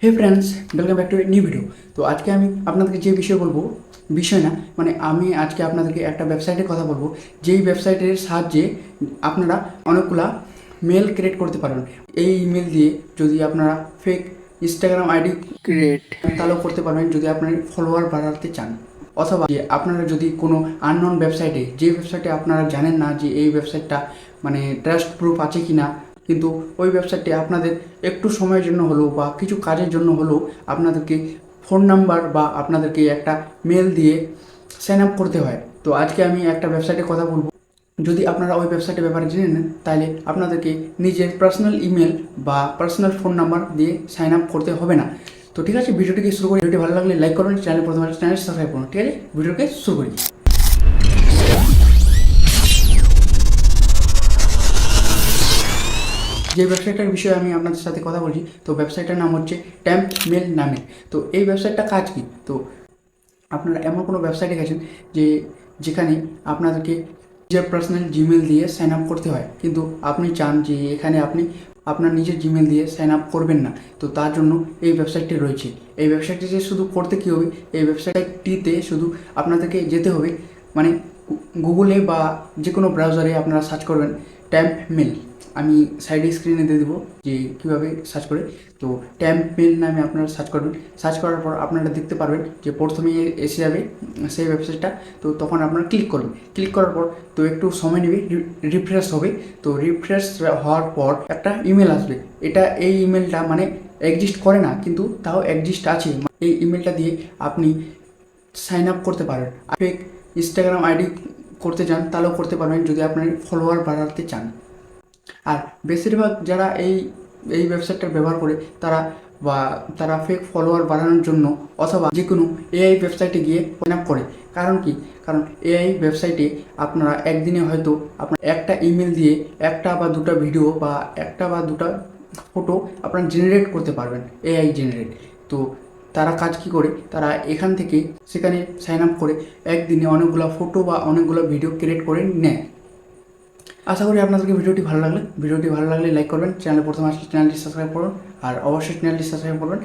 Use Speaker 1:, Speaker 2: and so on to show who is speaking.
Speaker 1: Hey friends, welcome back to a new video. তো আজকে আমি আপনাদেরকে যে বিষয় বলবো, বিষয় না মানে আমি আজকে আপনাদেরকে একটা ওয়েবসাইটের কথা বলবো, যেই ওয়েবসাইটের সাহায্যে আপনারা অনেকগুলা মেল ক্রিয়েট করতে পারবেন। এই ইমেল দিয়ে যদি আপনারা ফেক ইনস্টাগ্রাম আইডি ক্রিয়েট তাহলেও করতে পারবেন যদি আপনার ফলোয়ার বাড়াতে চান, অথবা যে আপনারা যদি কোনো আননোন ওয়েবসাইটে, যে ওয়েবসাইটে আপনারা জানেন না যে এই ওয়েবসাইটটা মানে ট্রাস্ট প্রুফ আছে কি না, কিন্তু ওই ওয়েবসাইটটি আপনাদের একটু সময়ের জন্য হলেও বা কিছু কাজের জন্য হলেও আপনাদেরকে ফোন নাম্বার বা আপনাদেরকে একটা মেল দিয়ে সাইন আপ করতে হয়। তো আজকে আমি একটা ওয়েবসাইটের কথা বলবো। যদি আপনারা ওই ওয়েবসাইটের ব্যাপারে জেনে নেন, তাহলে আপনাদেরকে নিজের পার্সোনাল ইমেল বা পার্সোনাল ফোন নাম্বার দিয়ে সাইন আপ করতে হবে না। তো ঠিক আছে, ভিডিওটিকে শুরু করি। ভিডিওটি ভালো লাগলে লাইক করবেন, চ্যানেল প্রথমে চ্যানেল সাবস্ক্রাইব করুন। ঠিক আছে, ভিডিওকে শুরু করি। যে ওয়েবসাইটটার বিষয়ে আমি আপনাদের সাথে কথা বলছি, তো ওয়েবসাইটটার নাম হচ্ছে ট্যাম্প মেল নামে। তো এই ওয়েবসাইটটা কাজ কি? তো আপনারা এমন কোনো ওয়েবসাইটে গেছেন যেখানে আপনাদেরকে নিজের পার্সোনাল জিমেল দিয়ে সাইন আপ করতে হয়, কিন্তু আপনি চান যে এখানে আপনি আপনার নিজের জিমেল দিয়ে সাইন আপ করবেন না। তো তার জন্য এই ওয়েবসাইটটি রয়েছে। এই ওয়েবসাইটটি যে শুধু করতে কী হবে, এই ওয়েবসাইটটিতে শুধু আপনাদেরকে যেতে হবে, মানে গুগলে বা যে কোনো ব্রাউজারে আপনারা সার্চ করবেন ট্যাম্প মেল। আমি সাইডে স্ক্রিনে দিয়ে দেবো যে কীভাবে সার্চ করে। তো ট্যাম্প মেল নামে আপনারা সার্চ করবেন। সার্চ করার পর আপনারা দেখতে পারবেন যে প্রথমে এসে যাবে সেই ওয়েবসাইটটা। তো তখন আপনারা ক্লিক করবেন। ক্লিক করার পর তো একটু সময় নেবে, রিফ্রেশ হবে। তো রিফ্রেশ হওয়ার পর একটা ইমেল আসবে। এই ইমেলটা মানে এক্সিস্ট করে না, কিন্তু তাও এক্সিস্ট আছে। এই ইমেলটা দিয়ে আপনি সাইন আপ করতে পারেন। ফেক ইনস্টাগ্রাম আইডি করতে চান তাহলেও করতে পারবেন যদি আপনার ফলোয়ার বাড়াতে চান। আর বেশিরভাগ যারা এই এই ওয়েবসাইটটা ব্যবহার করে তারা ফেক ফলোয়ার বাড়ানোর জন্য অথবা যে কোনো এআই ওয়েবসাইটে গিয়ে সাইন আপ করে। কারণ কি? কারণ এআই ওয়েবসাইটে আপনারা একদিনে হয়তো আপনার একটা ইমেল দিয়ে একটা বা দুটা ভিডিও বা একটা বা দুটা ফটো আপনারা জেনারেট করতে পারবেন, এআই জেনারেট। তো তারা কাজ কি করে, তারা এখান থেকে সেখানে সাইন আপ করে একদিনে অনেকগুলো ফটো বা অনেকগুলো ভিডিও ক্রিয়েট করে নেয়। আশা করি আপনাদেরকে ভিডিওটি ভালো লাগলে লাইক করবেন, চ্যানেলে প্রথমে আসলে চ্যানেলটি সাবস্ক্রাইব করুন, আর অবশ্যই চ্যানেলটি সাবস্ক্রাইব করবেন।